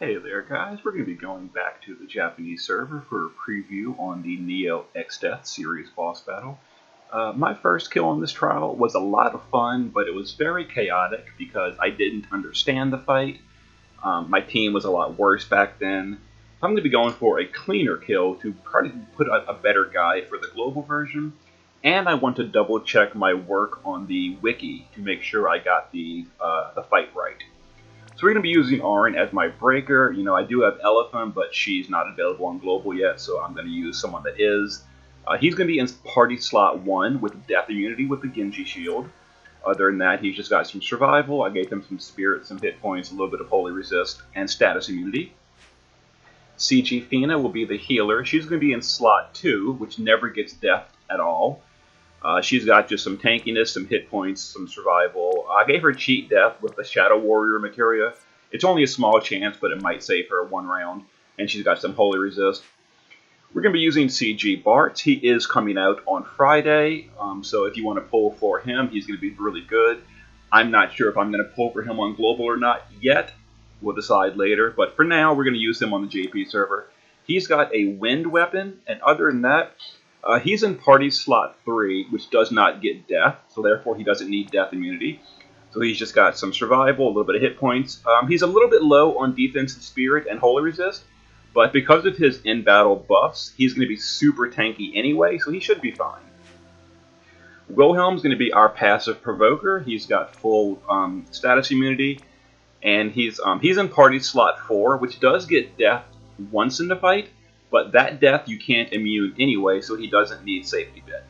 Hey there guys, we're going to be going back to the Japanese server for a preview on the Neo Exdeath series boss battle. My first kill on this trial was a lot of fun, but it was very chaotic because I didn't understand the fight. My team was a lot worse back then. I'm going to be going for a cleaner kill to probably put a better guide for the global version. And I want to double check my work on the wiki to make sure I got the fight right. So we're going to be using Auron as my breaker. You know, I do have Elephant, but she's not available on global yet, so I'm going to use someone that is. He's going to be in party slot 1 with death immunity with the Genji shield. Other than that, he's just got some survival. I gave him some spirit, some hit points, a little bit of holy resist, and status immunity. CG Fina will be the healer. She's going to be in slot 2, which never gets death at all. She's got just some tankiness, some hit points, some survival. I gave her cheat death with the Shadow Warrior materia. It's only a small chance, but it might save her 1 round. And she's got some holy resist. We're going to be using CG Bart. He is coming out on Friday, so if you want to pull for him, he's going to be really good. I'm not sure if I'm going to pull for him on global or not yet. We'll decide later, but for now, we're going to use him on the JP server. He's got a wind weapon, and other than that, he's in party slot 3, which does not get death, so therefore he doesn't need death immunity. So he's just got some survival, a little bit of hit points. He's a little bit low on defense and spirit and holy resist, but because of his in-battle buffs, he's going to be super tanky anyway, so he should be fine. Wilhelm's going to be our passive provoker. He's got full status immunity, and he's in party slot 4, which does get death once in the fight. But that death you can't immune anyway, so he doesn't need safety bit.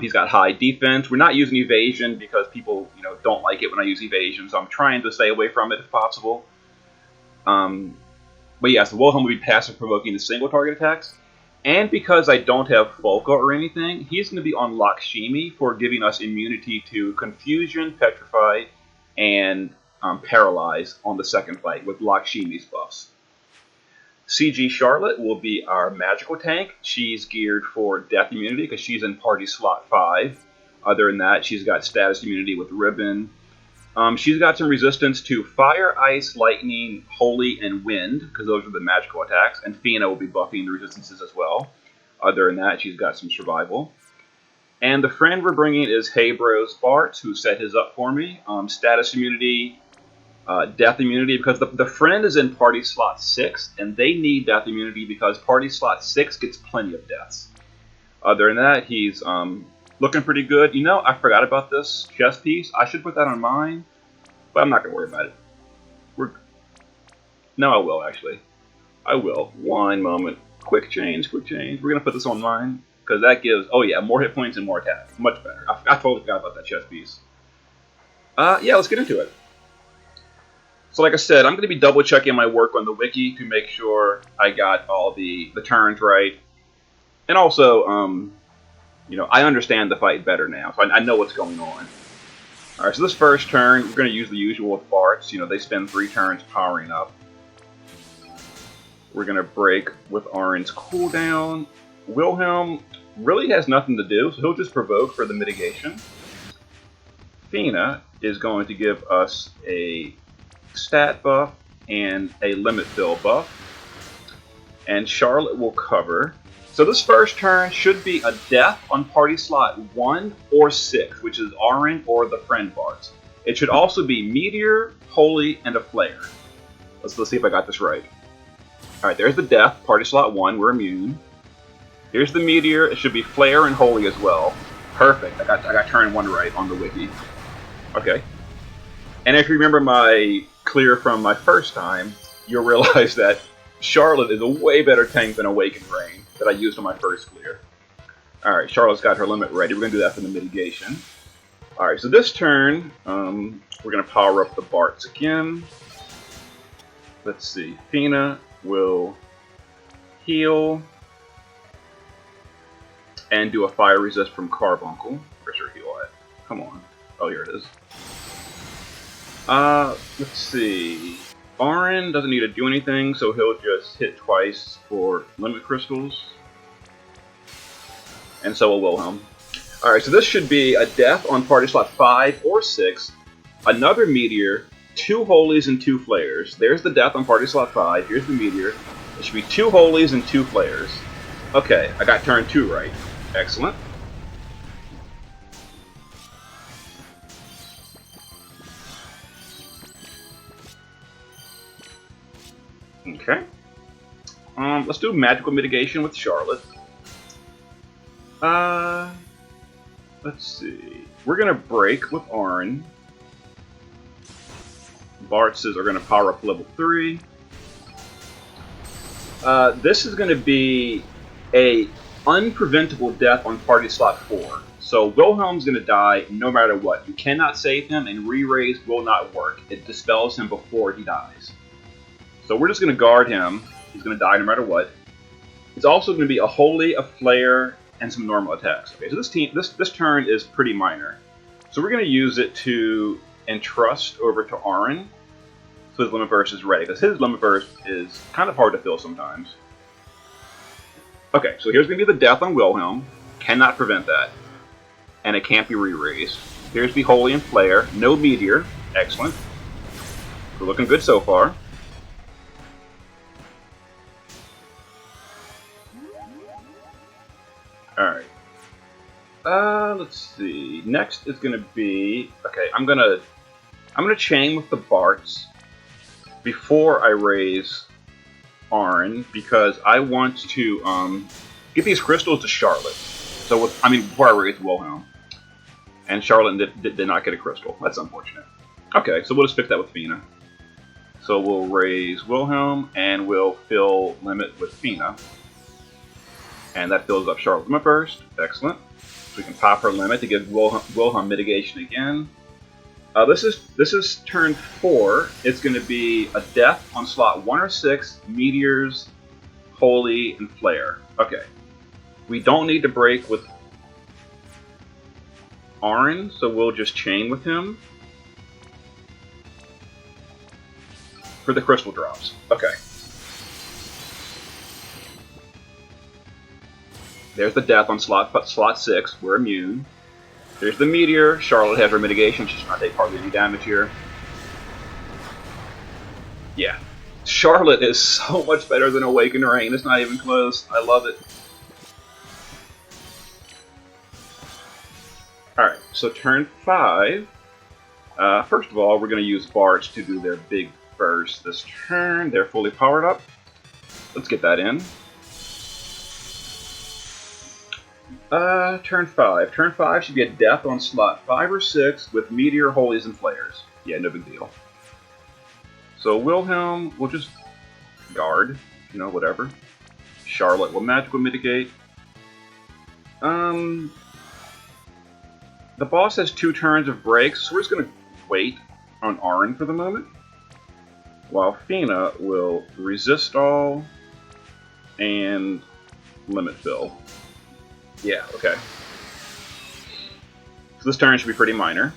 He's got high defense. We're not using evasion because people, don't like it when I use evasion, so I'm trying to stay away from it if possible. But yeah, so Wilhelm will be passive provoking the single target attacks. And because I don't have Folka or anything, he's going to be on Lakshmi for giving us immunity to Confusion, Petrify, and Paralyze on the second fight with Lakshmi's buffs. CG Charlotte will be our magical tank. She's geared for death immunity because she's in party slot 5. Other than that, she's got status immunity with ribbon. She's got some resistance to fire, ice, lightning, holy, and wind because those are the magical attacks. And Fina will be buffing the resistances as well. Other than that, she's got some survival. And the friend we're bringing is Hey Bros Bart, who set his up for me. Status immunity, death immunity, because the friend is in party slot 6, and they need death immunity because party slot 6 gets plenty of deaths. Other than that, he's looking pretty good. I forgot about this chest piece. I should put that on mine, but I'm not going to worry about it. No, I will, actually. I will. One moment. Quick change, quick change. We're going to put this on mine, because that gives, oh yeah, more hit points and more attack. Much better. I totally forgot about that chest piece. Yeah, let's get into it. So like I said, I'm going to be double checking my work on the wiki to make sure I got all the turns right. And also, I understand the fight better now, so I know what's going on. Alright, so this first turn, we're going to use the usual with Barts. They spend 3 turns powering up. We're going to break with Auron's cooldown. Wilhelm really has nothing to do, so he'll just provoke for the mitigation. Fina is going to give us a stat buff and a limit fill buff, and Charlotte will cover. So this first turn should be a death on party slot 1 or 6, which is Auron or the friend Barts. It should also be Meteor, Holy, and a Flare. Let's see if I got this right. Alright, there's the death, party slot 1, we're immune. Here's the Meteor, it should be Flare and Holy as well. Perfect, I got turn 1 right on the wiki. Okay. And if you remember my clear from my first time, you'll realize that Charlotte is a way better tank than Awakened Rain that I used on my first clear. Alright, Charlotte's got her limit ready. We're going to do that for the mitigation. Alright, so this turn, we're going to power up the Barts again. Let's see. Fina will heal and do a fire resist from Carbuncle. Where's her heal at? Come on. Oh, here it is. Let's see. Auron doesn't need to do anything, so he'll just hit twice for limit crystals. And so will Wilhelm. Alright, so this should be a death on party slot 5 or 6, another meteor, 2 holies and 2 flares. There's the death on party slot 5. Here's the meteor. It should be 2 holies and 2 flares. Okay, I got turn 2 right. Excellent. Okay. Let's do magical mitigation with Charlotte. Let's see. We're gonna break with Auron. Bartz's are gonna power up level 3. This is gonna be a unpreventable death on party slot 4. So Wilhelm's gonna die no matter what. You cannot save him, and re-raise will not work. It dispels him before he dies. So we're just gonna guard him. He's gonna die no matter what. It's also gonna be a holy, a flare, and some normal attacks. Okay, so this turn is pretty minor. So we're gonna use it to entrust over to Auron, so his limit burst is ready, because his limit burst is kind of hard to fill sometimes. Okay, so here's going to be the death on Wilhelm. Cannot prevent that. And it can't be re-raised. Here's the Holy and Flare. No Meteor. Excellent. We're looking good so far. Alright. Let's see. Next is going to be... Okay, I'm gonna chain with the Bartz before I raise Auron, because I want to get these crystals to Charlotte. So, before I raise Wilhelm. And Charlotte did not get a crystal. That's unfortunate. Okay, so we'll just fix that with Fina. So we'll raise Wilhelm, and we'll fill limit with Fina. And that fills up Charlotte's limit burst. Excellent. So we can pop her limit to give Wilhelm mitigation again. This is turn 4. It's going to be a death on slot 1 or 6, meteors, holy, and flare. Okay. We don't need to break with Auron, so we'll just chain with him for the crystal drops. Okay. There's the death on slot 6. We're immune. There's the meteor. Charlotte has her mitigation. She's not taking hardly any damage here. Yeah. Charlotte is so much better than Awakened Rain. It's not even close. I love it. Alright, so turn 5. First of all, we're going to use Bartz to do their big burst this turn. They're fully powered up. Let's get that in. Turn 5. Turn 5 should be a death on slot 5 or 6 with meteor, holies, and flares. Yeah, no big deal. So Wilhelm will just guard, whatever. Charlotte will magical mitigate. The boss has 2 turns of breaks, so we're just going to wait on Auron for the moment. While Fina will resist all and limit fill. Yeah, okay. So this turn should be pretty minor.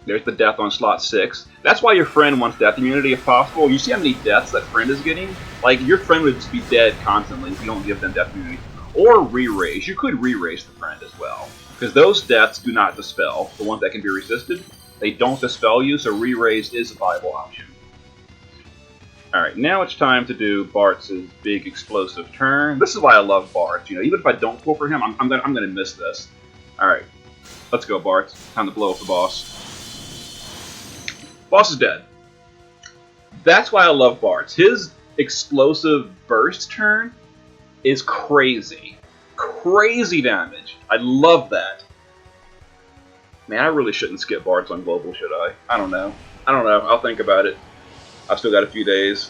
There's the death on slot 6. That's why your friend wants death immunity if possible. You see how many deaths that friend is getting? Like, your friend would just be dead constantly if you don't give them death immunity. Or re-raise. You could re-raise the friend as well. Because those deaths do not dispel. The ones that can be resisted, they don't dispel you, so re-raise is a viable option. Alright, now it's time to do Bartz's big explosive turn. This is why I love Bartz. Even if I don't pull for him, I'm gonna miss this. Alright, let's go, Bartz. Time to blow up the boss. Boss is dead. That's why I love Bartz. His explosive burst turn is crazy. Crazy damage. I love that. Man, I really shouldn't skip Bartz on global, should I? I don't know. I'll think about it. I've still got a few days.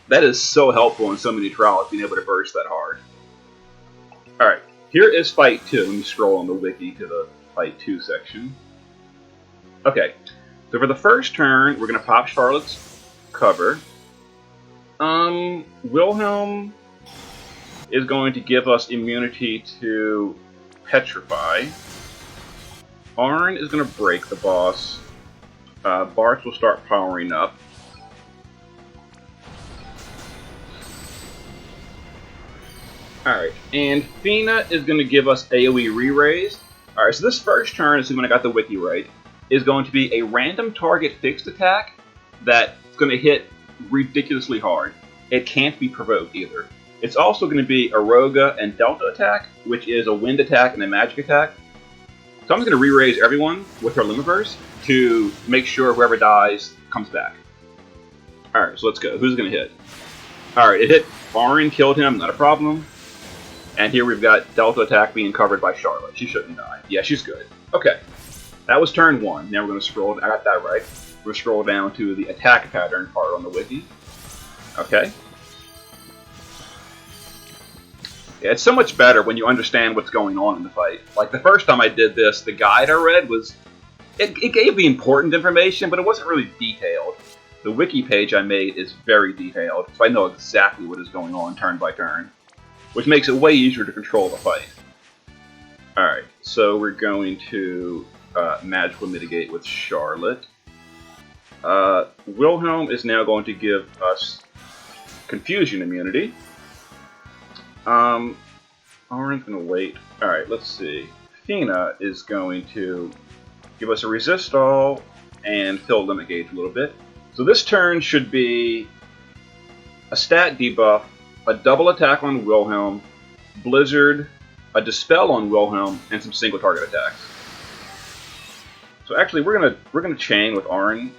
That is so helpful in so many trials, being able to burst that hard. Alright, here is Fight 2. Let me scroll on the wiki to the Fight 2 section. Okay, so for the first turn, we're going to pop Charlotte's cover. Wilhelm is going to give us immunity to Petrify. Auron is going to break the boss. Bartz will start powering up. Alright, and Fina is going to give us AoE re-raise. Alright, so this first turn, assuming I got the wiki right, is going to be a random target fixed attack that's going to hit ridiculously hard. It can't be provoked either. It's also going to be a Roga and Delta attack, which is a wind attack and a magic attack. So I'm just going to re-raise everyone with her Limit to make sure whoever dies comes back. Alright, so let's go. Who's going to hit? Alright, it hit Auron, killed him, not a problem. And here we've got Delta attack being covered by Charlotte. She shouldn't die. Yeah, she's good. Okay. That was turn 1. Now we're going to scroll. I got that right. We're going to scroll down to the attack pattern part on the wiki. Okay. Yeah, it's so much better when you understand what's going on in the fight. Like, the first time I did this, the guide I read was... It gave the important information, but it wasn't really detailed. The wiki page I made is very detailed, so I know exactly what is going on turn by turn, which makes it way easier to control the fight. Alright, so we're going to magical mitigate with Charlotte. Wilhelm is now going to give us confusion immunity. Auron's going to wait. Alright, let's see. Fina is going to give us a resist all and fill limit gauge a little bit. So this turn should be a stat debuff, a double attack on Wilhelm, Blizzard, a dispel on Wilhelm, and some single target attacks. So actually, we're gonna chain with Auron.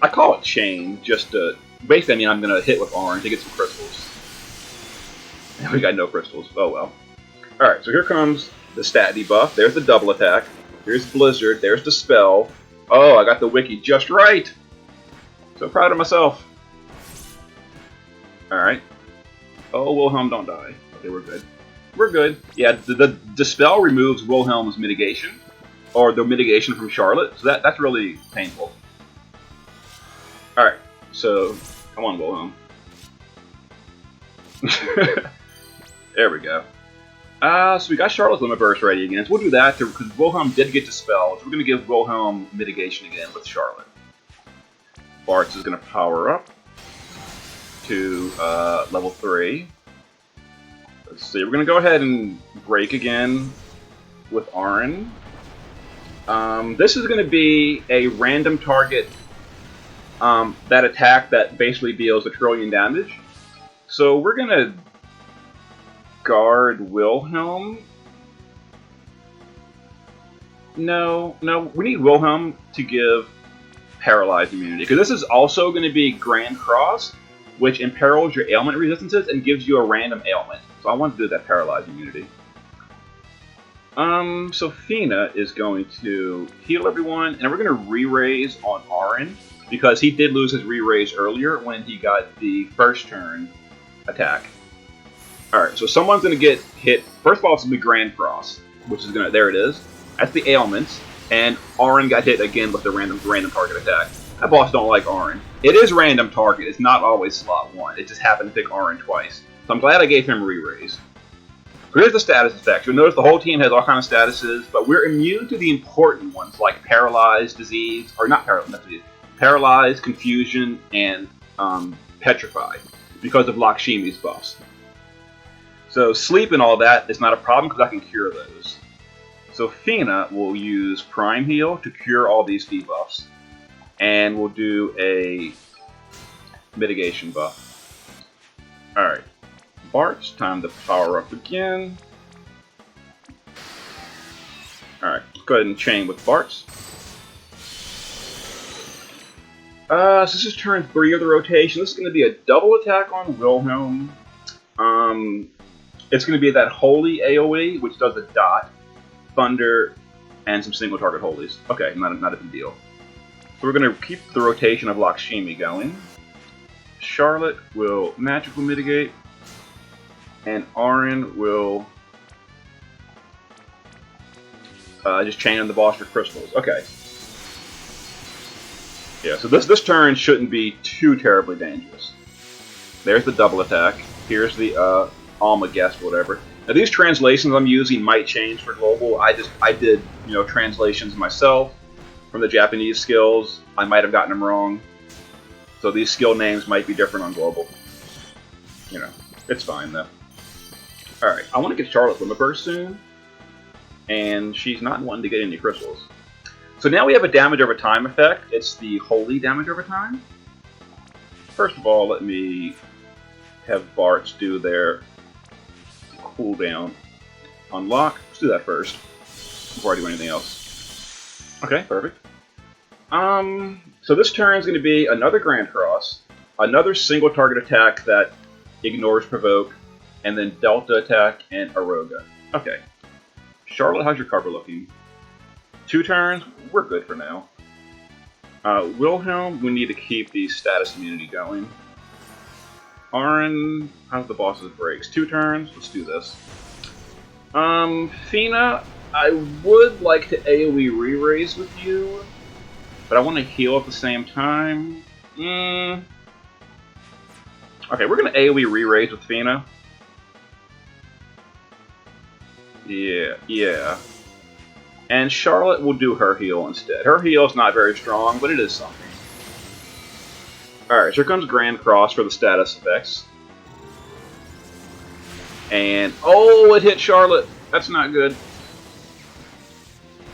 I call it chain just to basically. I mean, I'm gonna hit with Auron to get some crystals. And we got no crystals. Oh well. All right, so here comes the stat debuff. There's the double attack. Here's Blizzard. There's dispel. Oh, I got the wiki just right. So proud of myself. All right. Oh, Wilhelm, don't die. Okay, we're good. We're good. Yeah, the dispel removes Wilhelm's mitigation, or the mitigation from Charlotte. So that's really painful. All right. So come on, Wilhelm. There we go. So we got Charlotte's Limit Burst ready again. So we'll do that because Wilhelm did get dispelled. So we're going to give Wilhelm mitigation again with Charlotte. Bartz is going to power up to level 3. Let's see. We're going to go ahead and break again with Auron. This is going to be a random target that attack that basically deals 1 trillion damage. So we're going to guard Wilhelm. No, we need Wilhelm to give paralyzed immunity, because this is also going to be Grand Cross, which imperils your ailment resistances and gives you a random ailment. So I want to do that paralyzed immunity. So Fina is going to heal everyone, and we're going to re-raise on Auron, because he did lose his re-raise earlier when he got the first turn attack. Alright, so someone's going to get hit. First of all, it's going to be Grand Cross, which is going to... There it is. That's the ailments. And Auron got hit again with the random target attack. That boss don't like Auron. It is random target. It's not always slot 1. It just happened to pick Auron twice. So I'm glad I gave him re-raise. So here's the status effects. You'll notice the whole team has all kinds of statuses, but we're immune to the important ones, like Paralyzed, Disease, or not Paralyzed, not Disease. Paralyzed, Confusion, and Petrified, because of Lakshmi's buffs. So sleep and all that is not a problem because I can cure those. So Fina will use Prime Heal to cure all these debuffs, and we'll do a mitigation buff. Alright, Bart's time to power up again. Alright, go ahead and chain with Bart's. So this is turn 3 of the rotation. This is going to be a double attack on Wilhelm. It's going to be that Holy AoE, which does a dot, Thunder, and some single target holies. Okay, not a big deal. So we're going to keep the rotation of Lakshmi going. Charlotte will magical mitigate, and Auron will just chain on the boss for crystals. Okay. Yeah, so this turn shouldn't be too terribly dangerous. There's the double attack. Here's the Alma guess, whatever. Now these translations I'm using might change for global. I did translations myself from the Japanese skills. I might have gotten them wrong, so these skill names might be different on global. It's fine though. All right, I want to get Charlotte Limit Burst soon, and she's not wanting to get any crystals. So now we have a damage over time effect. It's the holy damage over time. First of all, let me have Bart's do their cooldown unlock. Let's do that first before I do anything else. Okay, perfect. So this turn is going to be another Grand Cross, another single target attack that ignores provoke, and then Delta attack and Aroga. Okay. Charlotte, how's your cover looking? 2 turns? We're good for now. Wilhelm, we need to keep the status immunity going. Aaron, how's the boss's breaks? 2 turns? Let's do this. Fina, I would like to AoE re-raise with you, but I want to heal at the same time. Okay, we're going to AoE re-raise with Fina. Yeah. And Charlotte will do her heal instead. Her heal is not very strong, but it is something. Alright, so here comes Grand Cross for the status effects. And, oh, it hit Charlotte. That's not good.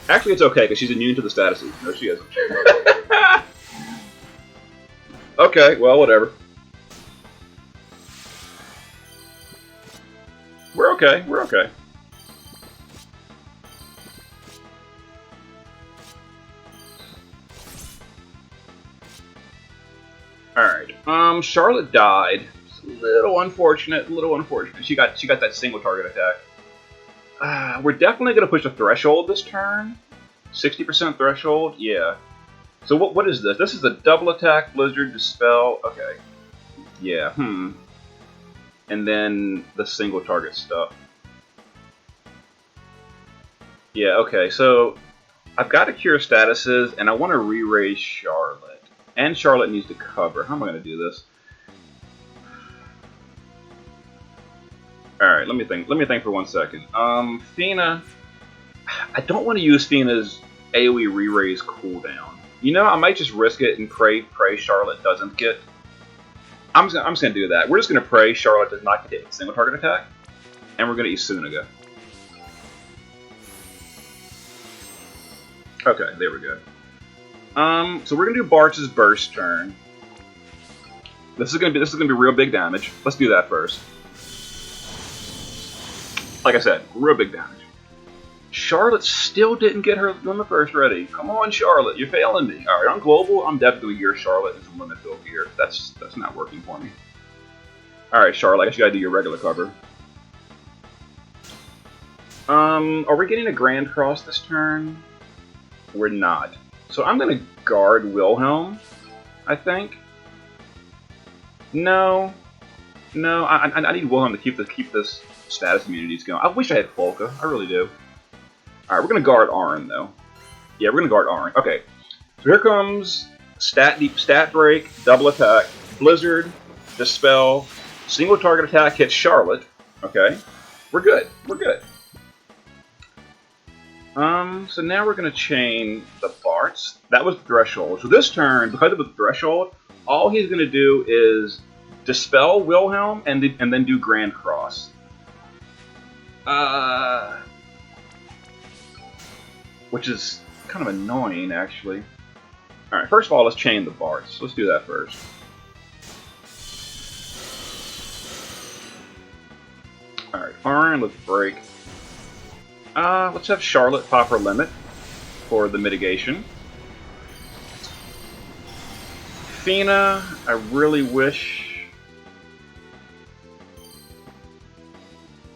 Actually, it's okay, because she's immune to the statuses. No, she isn't. Okay, well, whatever. We're okay, we're okay. Alright, Charlotte died. It's a little unfortunate, She got that single target attack. We're definitely going to push the threshold this turn. 60% threshold, yeah. So what is this? This is a double attack, Blizzard, Dispel, okay. Yeah, And then the single target stuff. Yeah, okay, so I've got to cure statuses, and I want to re-raise Charlotte. And Charlotte needs to cover. How am I going to do this? Alright, let me think. Let me think for 1 second. Fina. I don't want to use Fina's AoE re-raise cooldown. You know, I might just risk it and pray Charlotte doesn't get... I'm just going to do that. We're just going to pray Charlotte does not get hit with a single target attack. And we're going to Isunaga. Okay, there we go. So we're gonna do Bart's burst turn. This is gonna be real big damage. Let's do that first. Like I said, real big damage. Charlotte still didn't get her limit burst ready. Come on, Charlotte, you're failing me. All right, on global, I'm definitely gear Charlotte into limit build gear. That's not working for me. All right, Charlotte, I guess you gotta do your regular cover. Are we getting a Grand Cross this turn? We're not. So I'm going to guard Wilhelm, I think. No, I need Wilhelm to keep this status immunities going. I wish I had Polka, I really do. Alright, we're going to guard Arn, though. Yeah, we're going to guard Arn. Okay, so here comes stat break, double attack, Blizzard, Dispel, single target attack hits Charlotte. Okay, we're good, we're good. So now we're going to chain the Bart's. That was the threshold. So this turn, because it was the threshold, all he's going to do is Dispel Wilhelm and then do Grand Cross. Which is kind of annoying, actually. Alright, first of all, let's chain the Bart's. Let's do that first. Alright, fine, let's break. Let's have Charlotte pop her limit for the mitigation. Fina, I really wish...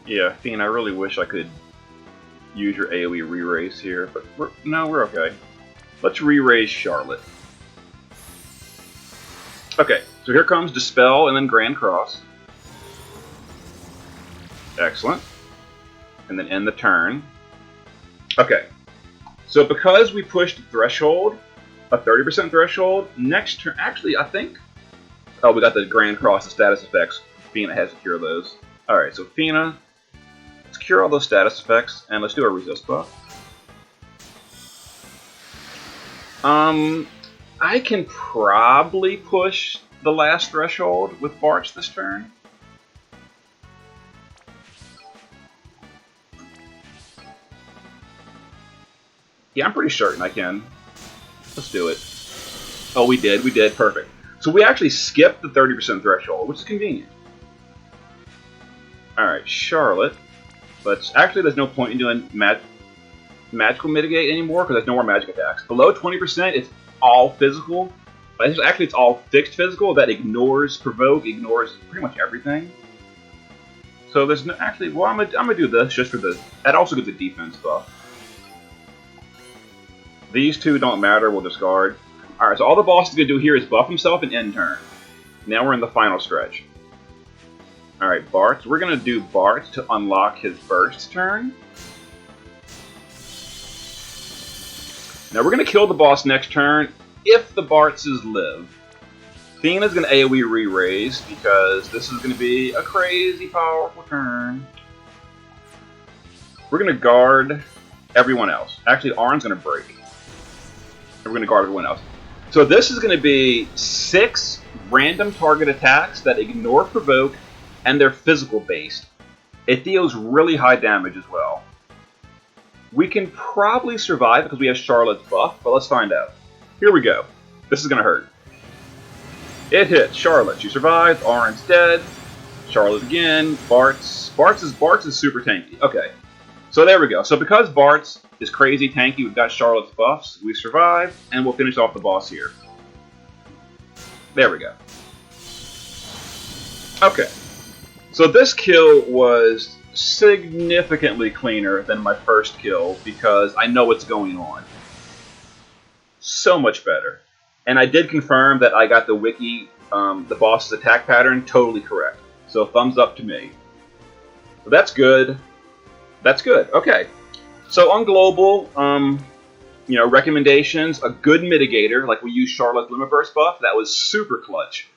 Yeah, Fina, I really wish I could use your AoE re-raise here, but we're okay. Let's re-raise Charlotte. Okay, so here comes Dispel and then Grand Cross. Excellent. And then end the turn. Okay, so because we pushed threshold, a 30% threshold, next turn, actually I think, oh, we got the Grand Cross and status effects. Fina has to cure those. Alright, so Fina, let's cure all those status effects, and let's do a resist buff. I can probably push the last threshold with Bart's this turn. Yeah, I'm pretty certain I can. Let's do it. Oh, we did. We did. Perfect. So we actually skipped the 30% threshold, which is convenient. Alright, Charlotte. But actually, there's no point in doing magical mitigate anymore because there's no more magic attacks. Below 20%, it's all physical. Actually, it's all fixed physical that ignores provoke, ignores pretty much everything. So there's no actually. Well, I'm gonna do this just for the. That also gives a defense buff. These two don't matter. We'll discard. All right. So all the boss is gonna do here is buff himself and end turn. Now we're in the final stretch. All right, Bart. We're gonna do Bart to unlock his burst turn. Now we're gonna kill the boss next turn if the Bartses live. Thena's gonna AoE re-raise because this is gonna be a crazy powerful turn. We're gonna guard everyone else. Actually, Arn's gonna break. And we're gonna guard everyone else. So this is gonna be 6 random target attacks that ignore provoke and they're physical based. It deals really high damage as well. We can probably survive because we have Charlotte's buff, but let's find out. Here we go. This is gonna hurt. It hits Charlotte. She survived. Arn's dead. Charlotte again. Bart's is super tanky. Okay. So there we go. So because Bart's is crazy tanky, we've got Charlotte's buffs. We survived, and we'll finish off the boss here. There we go. Okay. So this kill was significantly cleaner than my first kill because I know what's going on. So much better. And I did confirm that I got the wiki, the boss's attack pattern, totally correct. So thumbs up to me. So that's good. That's good. Okay. So on global, recommendations, a good mitigator, like we used Charlotte's Limit Burst buff, that was super clutch.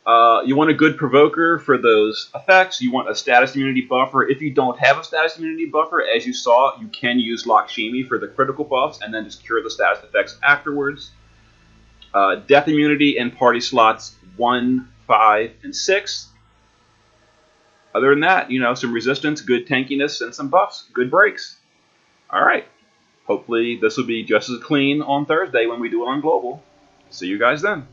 You want a good provoker for those effects. You want a status immunity buffer. If you don't have a status immunity buffer, as you saw, you can use Lakshmi for the critical buffs and then just cure the status effects afterwards. Death immunity in party slots 1, 5, and 6. Other than that, some resistance, good tankiness, and some buffs. Good breaks. Alright. Hopefully this will be just as clean on Thursday when we do it on Global. See you guys then.